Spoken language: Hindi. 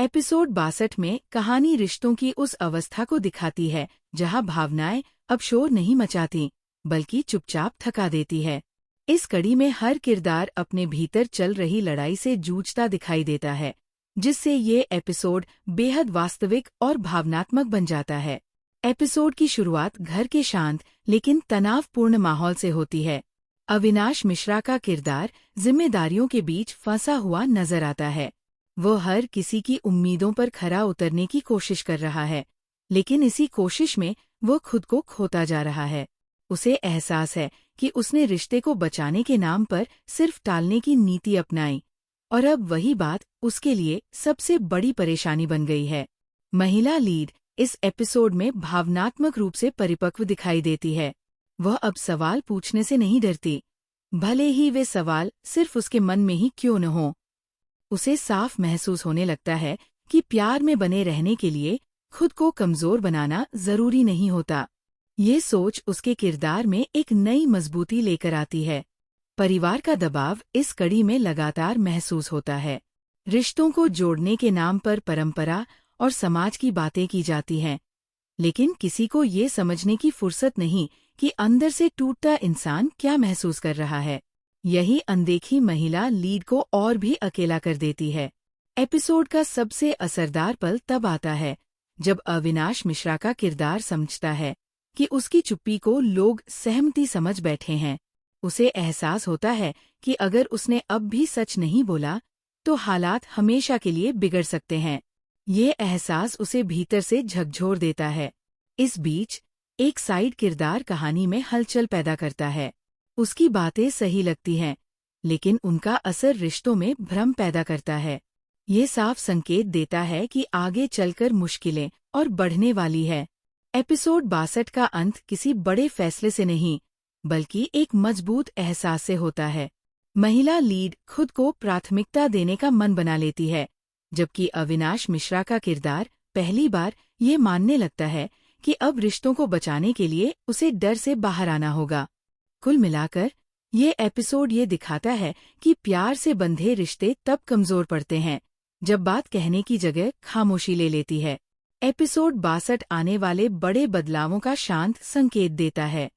एपिसोड 62 में कहानी रिश्तों की उस अवस्था को दिखाती है जहां भावनाएं अब शोर नहीं मचाती बल्कि चुपचाप थका देती है। इस कड़ी में हर किरदार अपने भीतर चल रही लड़ाई से जूझता दिखाई देता है, जिससे ये एपिसोड बेहद वास्तविक और भावनात्मक बन जाता है। एपिसोड की शुरुआत घर के शांत लेकिन तनावपूर्ण माहौल से होती है। अविनाश मिश्रा का किरदार जिम्मेदारियों के बीच फंसा हुआ नजर आता है। वो हर किसी की उम्मीदों पर खरा उतरने की कोशिश कर रहा है, लेकिन इसी कोशिश में वो खुद को खोता जा रहा है। उसे एहसास है कि उसने रिश्ते को बचाने के नाम पर सिर्फ टालने की नीति अपनाई, और अब वही बात उसके लिए सबसे बड़ी परेशानी बन गई है। महिला लीड इस एपिसोड में भावनात्मक रूप से परिपक्व दिखाई देती है। वह अब सवाल पूछने से नहीं डरती, भले ही वे सवाल सिर्फ उसके मन में ही क्यों न हो। उसे साफ महसूस होने लगता है कि प्यार में बने रहने के लिए खुद को कमजोर बनाना जरूरी नहीं होता। ये सोच उसके किरदार में एक नई मजबूती लेकर आती है। परिवार का दबाव इस कड़ी में लगातार महसूस होता है। रिश्तों को जोड़ने के नाम पर परंपरा और समाज की बातें की जाती हैं, लेकिन किसी को ये समझने की फुर्सत नहीं कि अंदर से टूटता इंसान क्या महसूस कर रहा है। यही अनदेखी महिला लीड को और भी अकेला कर देती है। एपिसोड का सबसे असरदार पल तब आता है जब अविनाश मिश्रा का किरदार समझता है कि उसकी चुप्पी को लोग सहमति समझ बैठे हैं। उसे एहसास होता है कि अगर उसने अब भी सच नहीं बोला तो हालात हमेशा के लिए बिगड़ सकते हैं। ये एहसास उसे भीतर से झकझोर देता है। इस बीच एक साइड किरदार कहानी में हलचल पैदा करता है। उसकी बातें सही लगती हैं, लेकिन उनका असर रिश्तों में भ्रम पैदा करता है। ये साफ संकेत देता है कि आगे चलकर मुश्किलें और बढ़ने वाली है। एपिसोड 62 का अंत किसी बड़े फैसले से नहीं, बल्कि एक मजबूत एहसास से होता है। महिला लीड खुद को प्राथमिकता देने का मन बना लेती है, जबकि अविनाश मिश्रा का किरदार पहली बार ये मानने लगता है कि अब रिश्तों को बचाने के लिए उसे डर से बाहर आना होगा। कुल मिलाकर ये एपिसोड ये दिखाता है कि प्यार से बंधे रिश्ते तब कमजोर पड़ते हैं जब बात कहने की जगह खामोशी ले लेती है। एपिसोड 62 आने वाले बड़े बदलावों का शांत संकेत देता है।